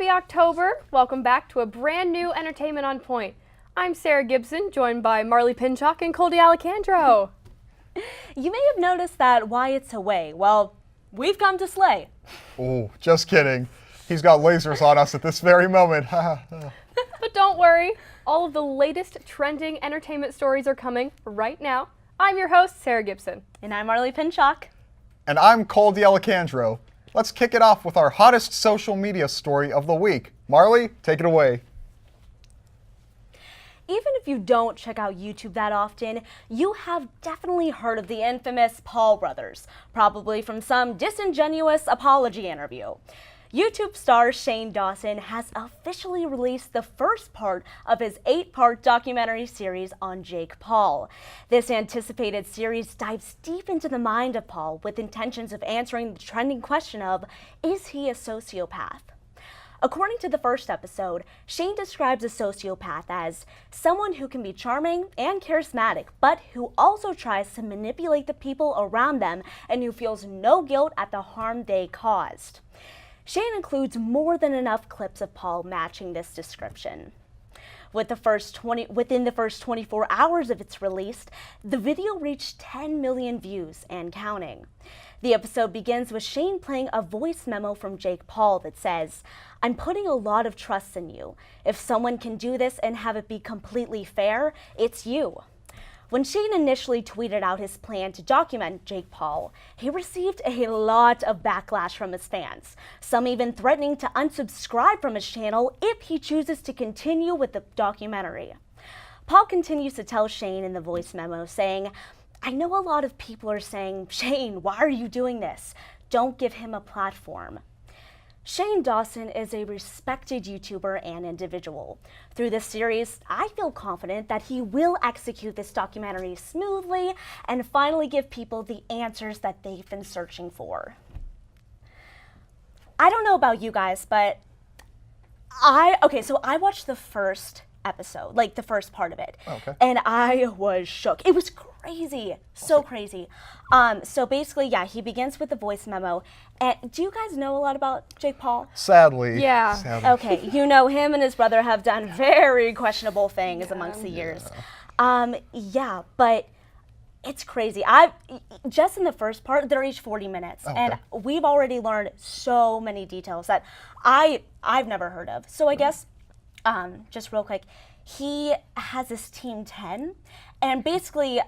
Happy October! Welcome back to a brand new Entertainment on Point. I'm Sarah Gibson, joined by Marlee Pinchok and Coldy Alejandro. You may have noticed that Wyatt's away. Well, we've come to slay. Oh, just kidding. He's got lasers on us at this very moment. But don't worry, all of the latest trending entertainment stories are coming right now. I'm your host, Sarah Gibson. And I'm Marlee Pinchok. And I'm Coldy Alejandro. Let's kick it off with our hottest social media story of the week. Marlee, take it away. Even if you don't check out YouTube that often, you have definitely heard of the infamous Paul brothers, probably from some disingenuous apology interview. YouTube star Shane Dawson has officially released the first part of his 8-part documentary series on Jake Paul. This anticipated series dives deep into the mind of Paul with intentions of answering the trending question of, is he a sociopath? According to the first episode, Shane describes a sociopath as someone who can be charming and charismatic, but who also tries to manipulate the people around them and who feels no guilt at the harm they caused. Shane includes more than enough clips of Paul matching this description. Within the first 24 hours of its release, the video reached 10 million views and counting. The episode begins with Shane playing a voice memo from Jake Paul that says, "I'm putting a lot of trust in you. If someone can do this and have it be completely fair, it's you." When Shane initially tweeted out his plan to document Jake Paul, he received a lot of backlash from his fans, some even threatening to unsubscribe from his channel if he chooses to continue with the documentary. Paul continues to tell Shane in the voice memo saying, "I know a lot of people are saying, 'Shane, why are you doing this? Don't give him a platform.'" Shane Dawson is a respected YouTuber and individual. Through this series, I feel confident that he will execute this documentary smoothly and finally give people the answers that they've been searching for. I don't know about you guys, but I watched the first episode, like the first part of it, and I was shook. It was crazy, so crazy. So basically, yeah, he begins with the voice memo. And do you guys know a lot about Jake Paul? Sadly. Yeah. Sadly. Okay, you know him and his brother have done very questionable things amongst the years. Yeah, but it's crazy. Just in the first part, they're each 40 minutes, and we've already learned so many details that I've never heard of. So I guess, just real quick, he has this Team 10, and basically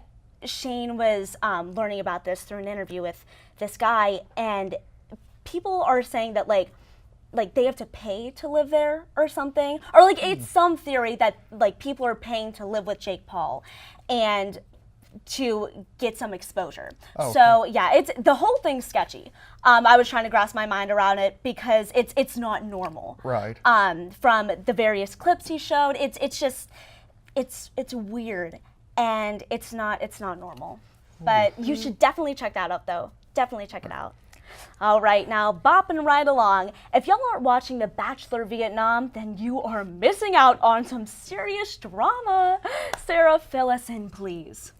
Shane was learning about this through an interview with this guy, and people are saying that like they have to pay to live there or something, or like it's some theory that like people are paying to live with Jake Paul and to get some exposure. So yeah, it's the whole thing's sketchy. I was trying to grasp my mind around it because it's not normal. Right. From the various clips he showed, it's weird and it's not normal. But you should definitely check that out though. Definitely check it out. All right, now bopping right along. If y'all aren't watching The Bachelor Vietnam, then you are missing out on some serious drama. Sarah, fill us in, please.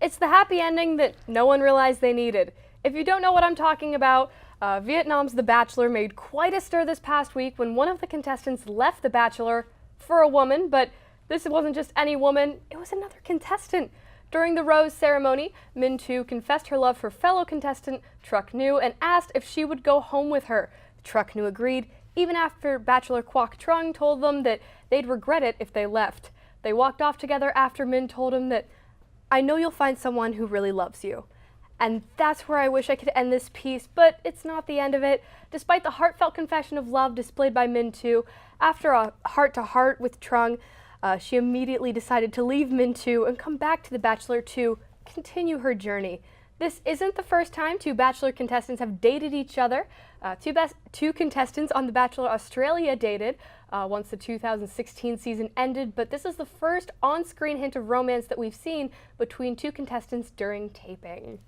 It's the happy ending that no one realized they needed. If you don't know what I'm talking about, Vietnam's The Bachelor made quite a stir this past week when one of the contestants left The Bachelor for a woman, but this wasn't just any woman, it was another contestant. During the rose ceremony, Min Tu confessed her love for fellow contestant Truc New and asked if she would go home with her. Truc New agreed, even after Bachelor Quoc Trung told them that they'd regret it if they left. They walked off together after Min told him that, "I know you'll find someone who really loves you." And that's where I wish I could end this piece, but it's not the end of it. Despite the heartfelt confession of love displayed by Min Tu, after a heart-to-heart with Trung, she immediately decided to leave Min Tu and come back to The Bachelor to continue her journey. This isn't the first time two Bachelor contestants have dated each other. Two contestants on The Bachelor Australia dated once the 2016 season ended, but this is the first on-screen hint of romance that we've seen between two contestants during taping.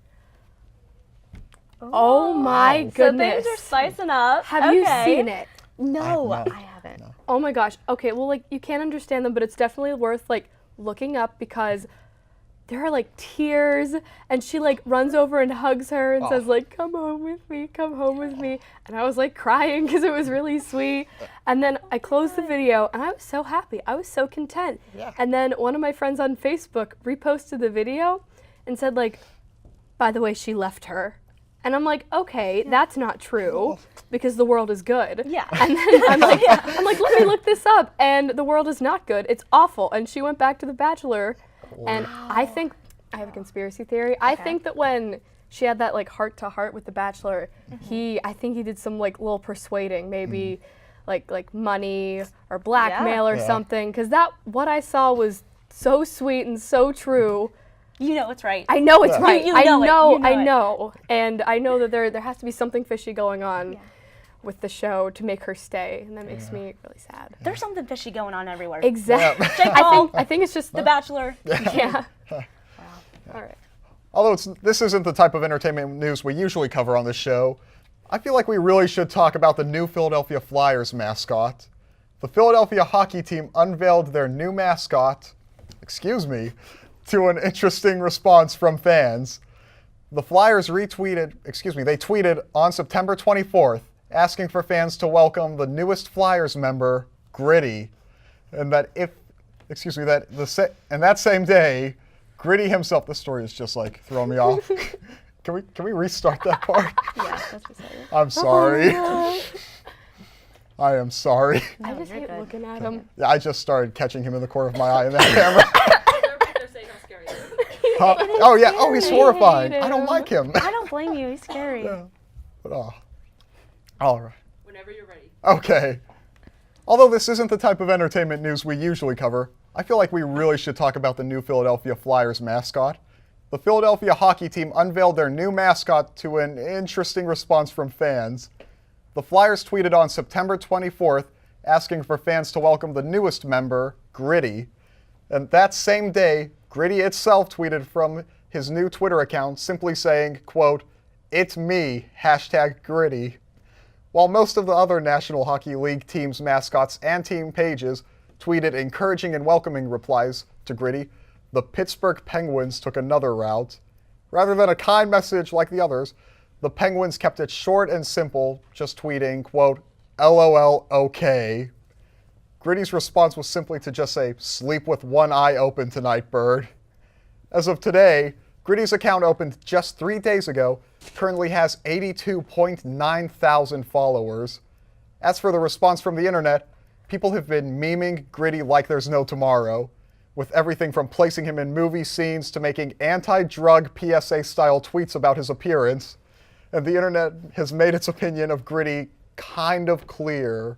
Oh my goodness. So things are spicing up. Have you seen it? No, I haven't. No. Oh my gosh. Okay, well, like, you can't understand them, but it's definitely worth, like, looking up because there are like tears, and she like runs over and hugs her and says like, come home with me, come home with me. And I was like crying because it was really sweet. And then I closed the video and I was so happy. I was so content. Yeah. And then one of my friends on Facebook reposted the video and said like, by the way, she left her. And I'm like, okay, that's not true because the world is good. Yeah. And then I'm like, let me look this up. And the world is not good. It's awful. And she went back to The Bachelor. And I think, I have a conspiracy theory. I think that when she had that like heart to heart with The Bachelor, I think he did some like little persuading, maybe like money or blackmail or something. Because what I saw was so sweet and so true. You know it's right. I know it's right. I know. And I know that there has to be something fishy going on with the show to make her stay, and that makes me really sad. There's something fishy going on everywhere. Exactly. Yeah. I think it's just The Bachelor. Yeah. Wow. All right. Although this isn't the type of entertainment news we usually cover on this show, I feel like we really should talk about the new Philadelphia Flyers mascot. The Philadelphia hockey team unveiled their new mascot, to an interesting response from fans. The Flyers they tweeted on September 24th, asking for fans to welcome the newest Flyers member, Gritty, and that that same day, Gritty himself. This story is just like throwing me off. Can we restart that part? Yeah, that's what I'm sorry. I am sorry. I just hate looking at him. Yeah, I just started catching him in the corner of my eye in that camera. Oh yeah, oh he's horrifying. I don't like him. I don't blame you, he's scary. Yeah. But, all right. Whenever you're ready. Okay. Although this isn't the type of entertainment news we usually cover, I feel like we really should talk about the new Philadelphia Flyers mascot. The Philadelphia hockey team unveiled their new mascot to an interesting response from fans. The Flyers tweeted on September 24th, asking for fans to welcome the newest member, Gritty. And that same day, Gritty itself tweeted from his new Twitter account, simply saying, quote, "It's me, #Gritty." While most of the other National Hockey League teams' mascots and team pages tweeted encouraging and welcoming replies to Gritty, the Pittsburgh Penguins took another route. Rather than a kind message like the others, the Penguins kept it short and simple, just tweeting, quote, "LOL, okay." Gritty's response was simply to just say, "Sleep with one eye open tonight, bird." As of today, Gritty's account opened just 3 days ago, currently has 82.9 thousand followers. As for the response from the internet, people have been memeing Gritty like there's no tomorrow, with everything from placing him in movie scenes to making anti-drug PSA-style tweets about his appearance. And the internet has made its opinion of Gritty kind of clear.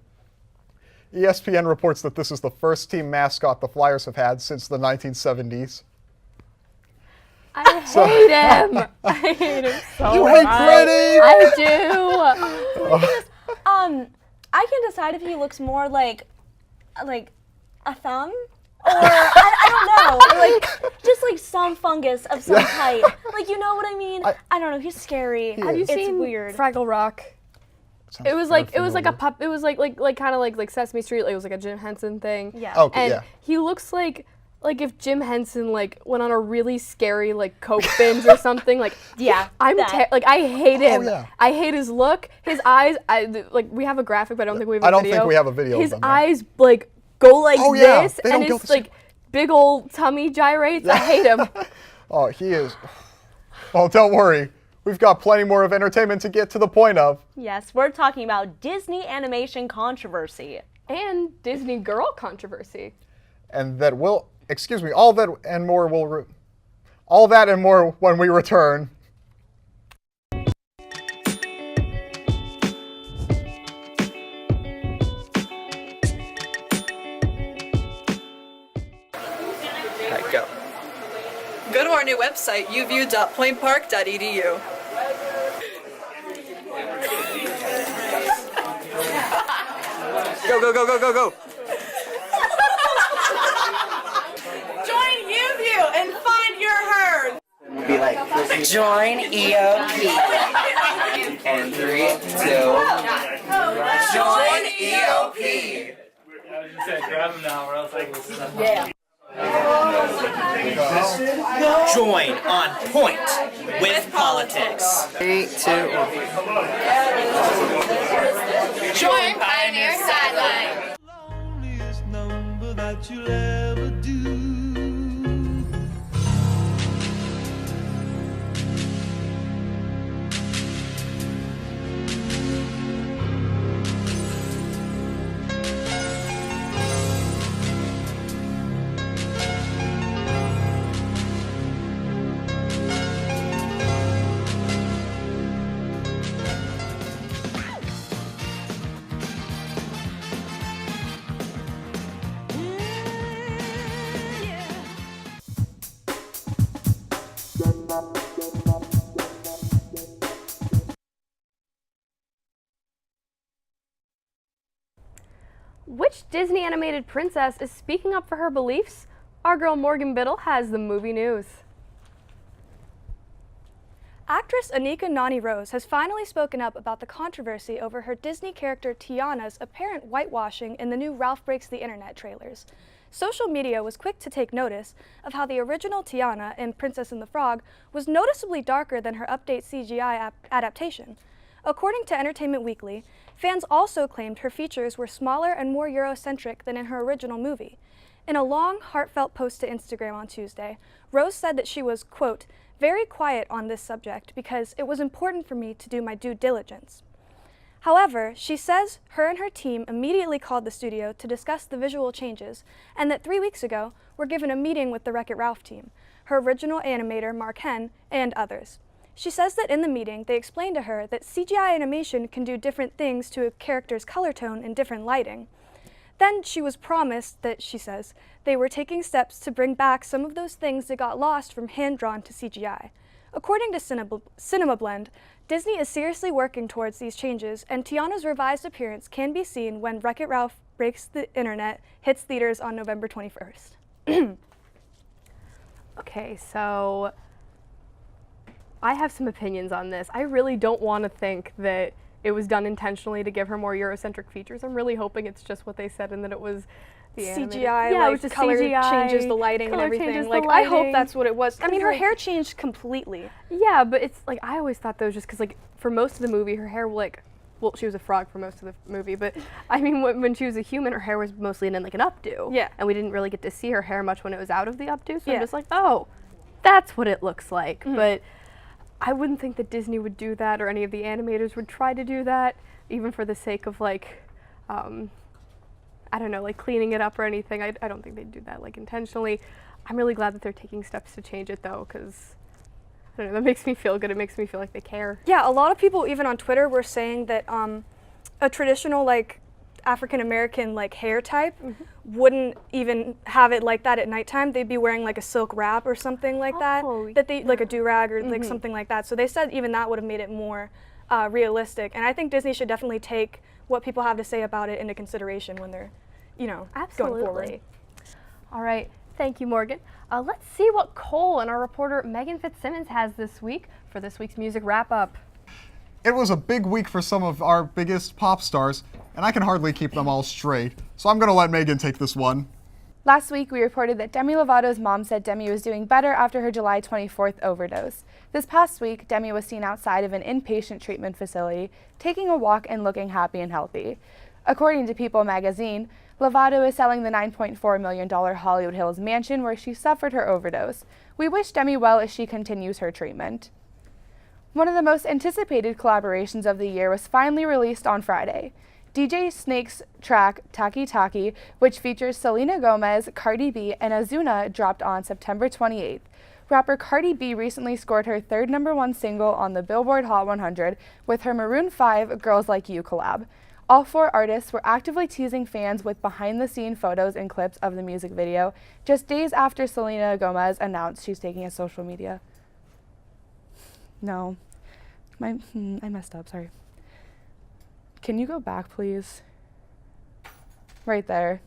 ESPN reports that this is the first team mascot the Flyers have had since the 1970s. I hate him. I hate him so You much. hate Gritty? I do. I can decide if he looks more like a thumb, or I don't know, like just like some fungus of some type. Like, you know what I mean? I don't know. He's scary. Have you seen weird. Fraggle Rock? It was like a pup. It was like kind of like Sesame Street. Like, it was like a Jim Henson thing. Yeah. Okay, And yeah. he looks like if Jim Henson like went on a really scary like coke binge or something. Like, Yeah, I hate him. yeah. I hate his look. His eyes. We have a graphic, but I don't think we have a I don't video. think we have a video of His them, no. eyes like go like Oh, yeah. this, They don't and go his the same- like big old tummy gyrates. I hate him. Oh, he is. Well, don't worry. We've got plenty more of entertainment to get to the point of. Yes, we're talking about Disney animation controversy. And Disney Girl controversy. And that will, all that and more when we return. Alright, go. Go to our new website, uview.pointpark.edu. Go, go, go, go, go, go. Join UView and find your herd. Be like, join EOP. And 3, 2, join EOP. I was just saying, grab him now, or else I will. Yeah. Join On Point with Politics. 3, 2, 1. Join Pioneer Sideline. Loneliest number that you'll ever do. Which Disney animated princess is speaking up for her beliefs? Our girl Morgan Biddle has the movie news. Actress Anika Nani Rose has finally spoken up about the controversy over her Disney character Tiana's apparent whitewashing in the new Ralph Breaks the Internet trailers. Social media was quick to take notice of how the original Tiana in Princess and the Frog was noticeably darker than her update CGI adaptation. According to Entertainment Weekly, fans also claimed her features were smaller and more Eurocentric than in her original movie. In a long, heartfelt post to Instagram on Tuesday, Rose said that she was, quote, very quiet on this subject because it was important for me to do my due diligence. However, she says her and her team immediately called the studio to discuss the visual changes and that 3 weeks ago were given a meeting with the Wreck-It Ralph team, her original animator Mark Henn, and others. She says that in the meeting, they explained to her that CGI animation can do different things to a character's color tone and different lighting. Then she was promised that, she says, they were taking steps to bring back some of those things that got lost from hand-drawn to CGI. According to Cinema Blend, Disney is seriously working towards these changes, and Tiana's revised appearance can be seen when Wreck-It Ralph Breaks the Internet hits theaters on November 21st. Okay, so I have some opinions on this. I really don't want to think that it was done intentionally to give her more Eurocentric features. I'm really hoping it's just what they said and that it was the animated. CGI, yeah, like it was just color CGI, changes the lighting and everything. Like, I hope that's what it was. I mean, her hair changed completely. Yeah, but it's like, I always thought that was just because, like, for most of the movie, her hair, like, well, she was a frog for most of the movie, but I mean, when she was a human, her hair was mostly in like an updo. Yeah. And we didn't really get to see her hair much when it was out of the updo, so I'm just like, oh, that's what it looks like. But I wouldn't think that Disney would do that or any of the animators would try to do that, even for the sake of, like, I don't know, like cleaning it up or anything. I don't think they'd do that, like, intentionally. I'm really glad that they're taking steps to change it, though, because, I don't know, that makes me feel good. It makes me feel like they care. Yeah, a lot of people, even on Twitter, were saying that a traditional, like, African-American, like, hair type wouldn't even have it like that at nighttime. They'd be wearing, like, a silk wrap or something like that, like a do-rag or, like, something like that. So they said even that would have made it more realistic. And I think Disney should definitely take what people have to say about it into consideration when they're, you know, going forward. All right. Thank you, Morgan. Let's see what Cole and our reporter Megan Fitzsimmons has this week for this week's music wrap-up. It was a big week for some of our biggest pop stars, and I can hardly keep them all straight, so I'm going to let Megan take this one. Last week, we reported that Demi Lovato's mom said Demi was doing better after her July 24th overdose. This past week, Demi was seen outside of an inpatient treatment facility, taking a walk and looking happy and healthy. According to People magazine, Lovato is selling the $9.4 million Hollywood Hills mansion where she suffered her overdose. We wish Demi well as she continues her treatment. One of the most anticipated collaborations of the year was finally released on Friday. DJ Snake's track Taki Taki, which features Selena Gomez, Cardi B, and Ozuna, dropped on September 28th. Rapper Cardi B recently scored her third #1 single on the Billboard Hot 100 with her Maroon 5 Girls Like You collab. All four artists were actively teasing fans with behind-the-scene photos and clips of the music video, just days after Selena Gomez announced she's taking to social media. No. I messed up, sorry. Can you go back, please? Right there.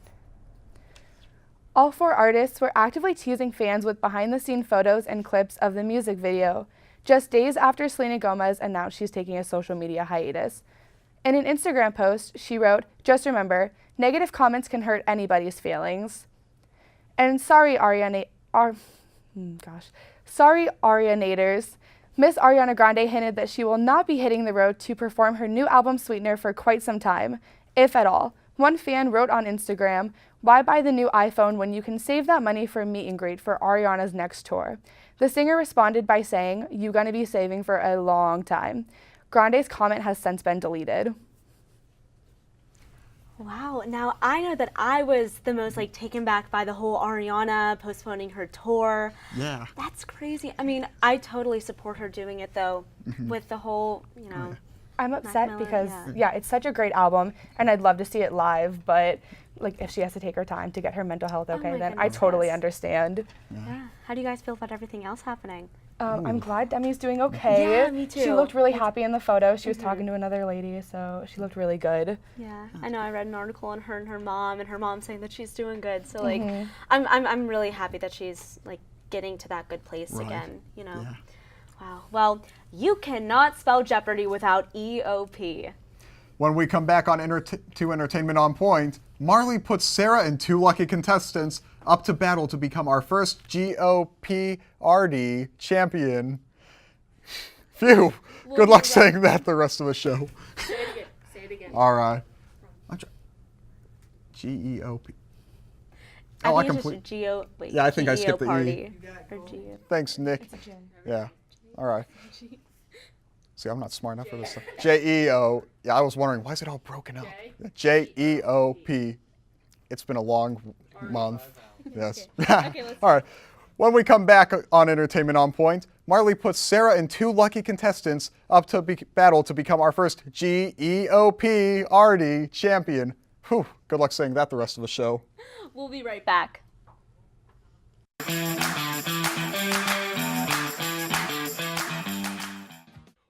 All four artists were actively teasing fans with behind-the-scene photos and clips of the music video, just days after Selena Gomez announced she's taking a social media hiatus. In an Instagram post, she wrote, "Just remember, negative comments can hurt anybody's feelings." And sorry, Ariana Sorry, Arianators. Miss Ariana Grande hinted that she will not be hitting the road to perform her new album Sweetener for quite some time, if at all. One fan wrote on Instagram, "Why buy the new iPhone when you can save that money for a meet and greet for Ariana's next tour?" The singer responded by saying, "You gonna be saving for a long time." Grande's comment has since been deleted. Wow, now I know that I was the most taken back by the whole Ariana postponing her tour. Yeah. That's crazy. I mean, I totally support her doing it though, with the whole, I'm upset Miller, because, yeah. it's such a great album, and I'd love to see it live, but if she has to take her time to get her mental health okay, my then I goodness, totally yes. understand. Yeah. How do you guys feel about everything else happening? I'm glad Demi's doing okay. Yeah, me She too. looked really happy in the photo. She was talking to another lady, so she looked really good. Yeah, I know. I read an article on her and her mom saying that she's doing good. So I'm really happy that she's getting to that good place again. Yeah. Wow. Well, you cannot spell Jeopardy without EOP. When we come back on to Entertainment on Point, Marlee puts Sarah and 2 lucky contestants up to battle to become our first GOPRD champion. Phew. Good luck saying that the rest of the show. Say it again. All right. GEOP. Oh, I complete. Yeah, I think I skipped the E. Thanks, Nick. Yeah. All right. See, I'm not smart enough for this stuff. JEO. Yeah, I was wondering, why is it all broken up? JEOP. It's been a long month. Yes. All right. When we come back on Entertainment on Point, Marlee puts Sarah and 2 lucky contestants up to battle to become our first GEOPRD champion. Whew. Good luck saying that the rest of the show. We'll be right back.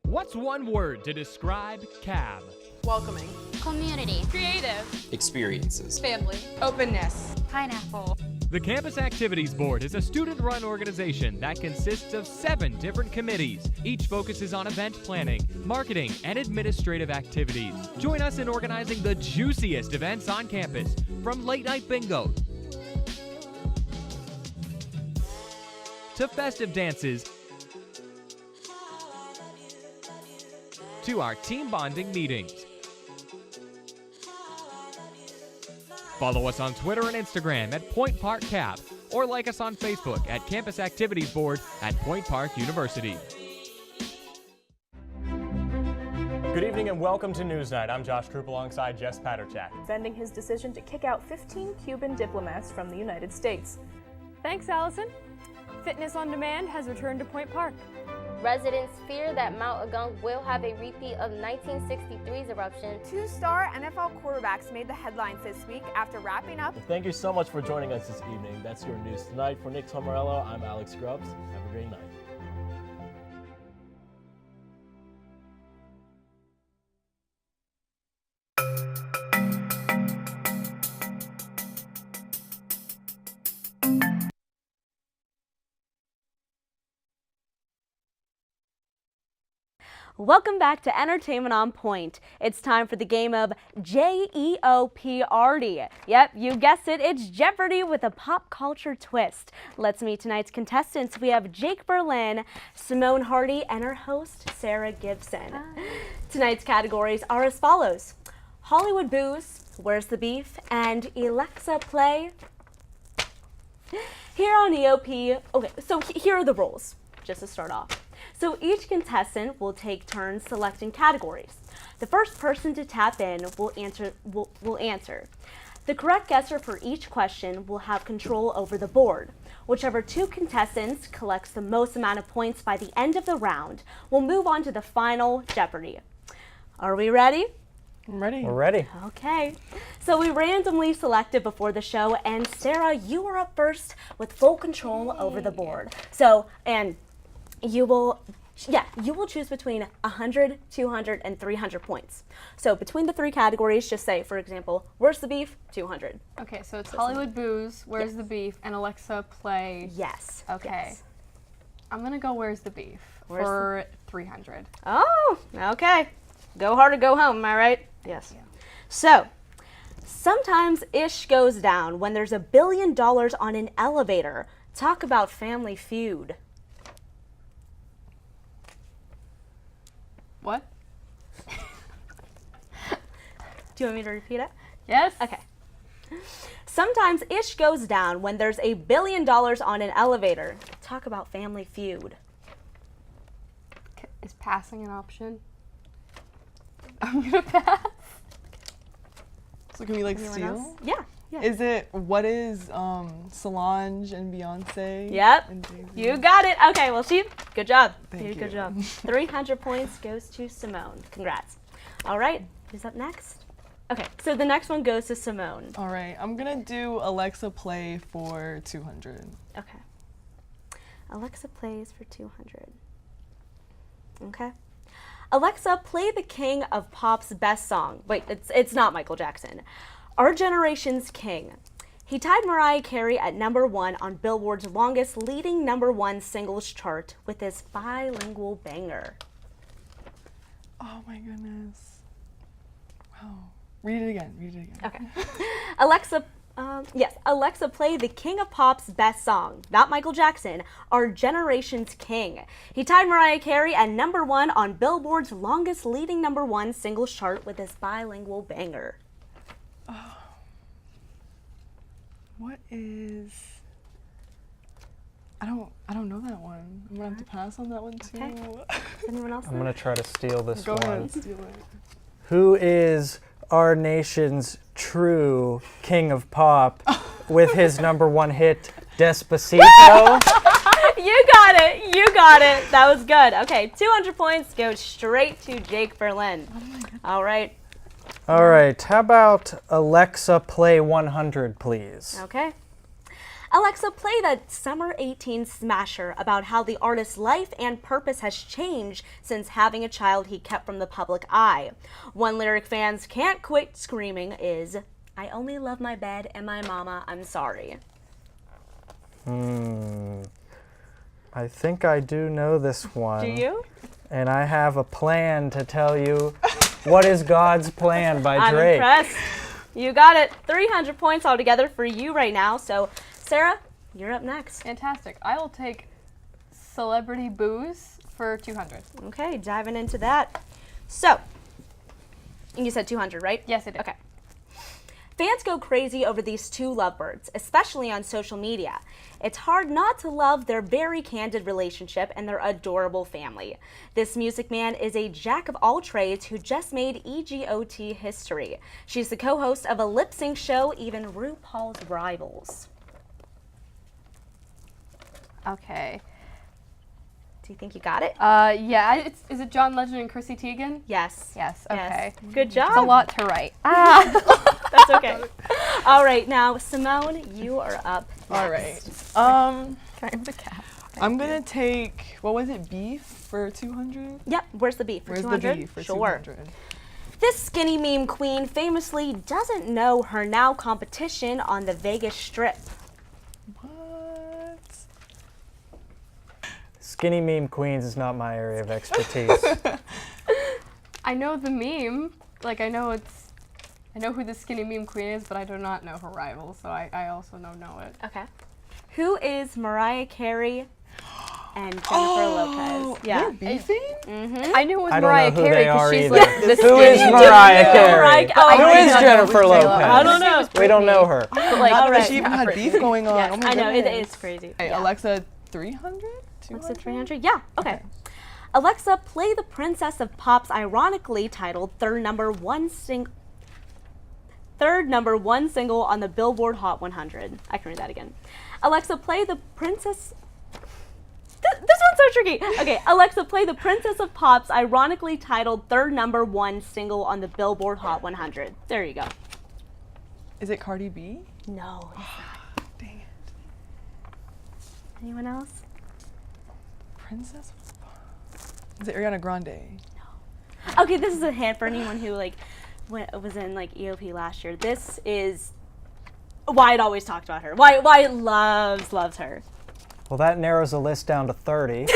What's one word to describe CAB? Welcoming. Community. Creative. Experiences. Family. Openness. Pineapple. The Campus Activities Board is a student-run organization that consists of 7 different committees. Each focuses on event planning, marketing, and administrative activities. Join us in organizing the juiciest events on campus, from late-night bingo to festive dances to our team bonding meetings. Follow us on Twitter and Instagram at Point Park Cap, or like us on Facebook at Campus Activities Board at Point Park University. Good evening and welcome to Newsnight. I'm Josh Troop alongside Jess Paterchak. Defending his decision to kick out 15 Cuban diplomats from the United States. Thanks, Allison. Fitness on Demand has returned to Point Park. Residents fear that Mount Agung will have a repeat of 1963's eruption. 2-star NFL quarterbacks made the headlines this week after wrapping up. Well, thank you so much for joining us this evening. That's your news tonight. For Nick Tomarello, I'm Alex Grubbs. Have a great night. Welcome back to Entertainment on Point. It's time for the game of JEOPRD. Yep, you guessed it, it's Jeopardy with a pop culture twist. Let's meet tonight's contestants. We have Jake Berlin, Simone Hardy, and our host, Sarah Gibson. Hi. Tonight's categories are as follows: Hollywood Booze, Where's the Beef, and Alexa Play. Here on EOP, okay, so here are the rules, just to start off. So each contestant will take turns selecting categories. The first person to tap in will answer. The correct guesser for each question will have control over the board. Whichever 2 contestants collects the most amount of points by the end of the round will move on to the final Jeopardy. Are we ready? I'm ready. We're ready. Okay. So we randomly selected before the show, and Sarah, you are up first with full control over the board. So, and you will choose between 100, 200, and 300 points. So between the 3 categories, just say, for example, Where's the Beef? 200. Okay, so it's Hollywood Booze, Where's the Beef, and Alexa Play. Yes. Okay. Yes. I'm gonna go Where's the Beef for 300. Oh, okay. Go hard or go home, am I right? Yes. Yeah. So, sometimes ish goes down when there's $1 billion on an elevator. Talk about Family Feud. What? Do you want me to repeat it? Yes. Okay. Sometimes ish goes down when there's $1 billion on an elevator. Talk about Family Feud. Is passing an option? I'm gonna pass. So can we like Anyone steal? else? Yeah. Yeah. Is it what is Solange and Beyonce? Yep. And Jay-Z? You got it. Okay, well, good job. Thank you. Good job. 300 points goes to Simone. Congrats. All right, who's up next? Okay, so the next one goes to Simone. All right, I'm gonna do Alexa play for 200. Okay. Alexa plays for 200. Okay. Alexa, play the king of pop's best song. Wait, it's not Michael Jackson. Our generation's king. He tied Mariah Carey at #1 on Billboard's longest leading #1 singles chart with his bilingual banger. Oh my goodness. Wow. Read it again. Okay. Alexa, Alexa, play the king of pop's best song. Not Michael Jackson, our generation's king. He tied Mariah Carey at #1 on Billboard's longest leading #1 singles chart with his bilingual banger. Oh. What is? I don't know that one. I'm gonna have to pass on that one too. Okay. Anyone else? I'm gonna try to steal this Go one. ahead, steal it. Who is our nation's true king of pop with his #1 hit, Despacito? You got it. You got it. That was good. Okay, 200 points go straight to Jake Berlin. All right. All right, how about Alexa play 100, please? Okay. Alexa, play that Summer 18 smasher about how the artist's life and purpose has changed since having a child he kept from the public eye. One lyric fans can't quit screaming is, I only love my bed and my mama, I'm sorry. I think I do know this one. Do you? And I have a plan to tell you What is God's Plan by I'm Drake. impressed. You got it. 300 points altogether for you right now. So, Sarah, you're up next. Fantastic. I will take Celebrity Booze for 200. Okay, diving into that. So, you said 200, right? Yes, I did. Okay. Fans go crazy over these two lovebirds, especially on social media. It's hard not to love their very candid relationship and their adorable family. This music man is a jack of all trades who just made EGOT history. She's the co-host of a lip sync show, even RuPaul's rivals. Okay. Do you think you got it? Yeah. Is it John Legend and Chrissy Teigen? Yes. Yes. Okay. Yes. Good job. It's a lot to write. That's okay. All right, now Simone, you are up next. All right. Can I have the cat? I'm gonna take, what was it, beef for 200? Yep. Where's the beef for 200? Where's the beef for sure. 200? This skinny meme queen famously doesn't know her now competition on the Vegas Strip. What? Skinny meme queens is not my area of expertise. I know the meme. Like, I know who the skinny meme queen is, but I do not know her rival, so I also know it. Okay. Who is Mariah Carey and Jennifer Lopez? Yeah. They're beefing? Mm-hmm. I knew it was I don't Mariah know who Carey they are because she's either. like the Who is skinny Mariah Carey? Oh, Who is Jennifer Lopez? I don't know. We don't know her. Like, Not all that right. she even had beef going on. Yes, Oh my I know, it goodness. is crazy. Hey, Yeah. Alexa, 300? Alexa 300? Yeah, okay. Alexa, play the Princess of Pop's ironically titled third number one single on the Billboard Hot 100. I can read that again. Alexa, play the Princess... This one's so tricky. Okay, Alexa, play the Princess of Pop's ironically titled third number one single on the Billboard Hot 100. There you go. Is it Cardi B? No. Dang it. Anyone else? Princess? Is it Ariana Grande? No. Okay, this is a hint for anyone who was in EOP last year. This is Wyatt always talked about her. Wyatt loves her. Well, that narrows the list down to 30.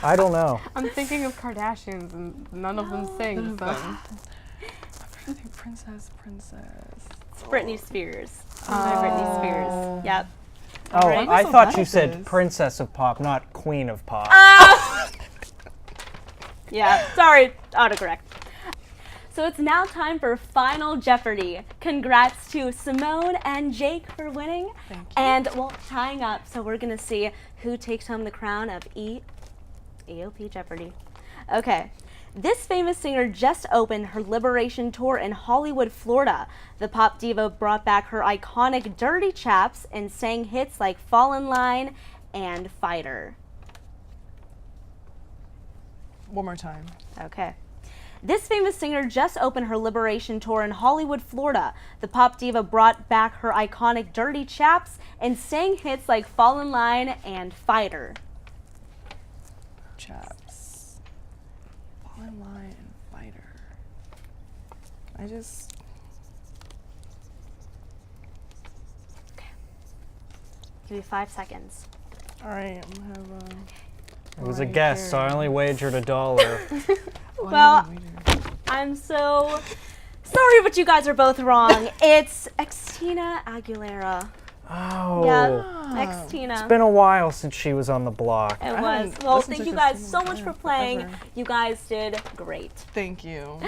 I don't know. I'm thinking of Kardashians and none of them sing. So. I think Princess. It's Britney Spears. Britney Spears. Yep. Oh, Right. I So thought bad you at said this. princess of pop, not queen of pop. Yeah, sorry, autocorrect. So it's now time for Final Jeopardy. Congrats to Simone and Jake for winning. Thank you. And, well, tying up, so we're going to see who takes home the crown of EOP Jeopardy. Okay. This famous singer just opened her Liberation Tour in Hollywood, Florida. The pop diva brought back her iconic Dirty Chaps and sang hits like Fall in Line and Fighter. One more time. Okay. This famous singer just opened her Liberation Tour in Hollywood, Florida. The pop diva brought back her iconic Dirty Chaps and sang hits like Fall in Line and Fighter. Chaps. Fall in Line and Fighter. I just... Give you 5 seconds. All right, I'm gonna have It was a guess, so I only wagered $1. Well, I'm so sorry, but you guys are both wrong. It's Christina Aguilera. Oh. Yeah, Christina. It's been a while since she was on the block. It was. Well, thank you guys so much for playing. You guys did great. Thank you.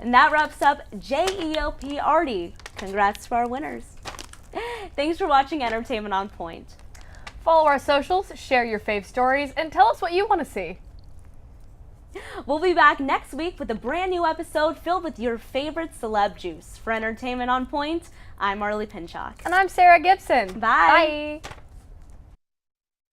And that wraps up JEOP Arty. Congrats to our winners. Thanks for watching Entertainment on Point. Follow our socials, share your fave stories, and tell us what you want to see. We'll be back next week with a brand new episode filled with your favorite celeb juice. For Entertainment on Point, I'm Marlee Pinchok. And I'm Sarah Gibson. Bye. Bye.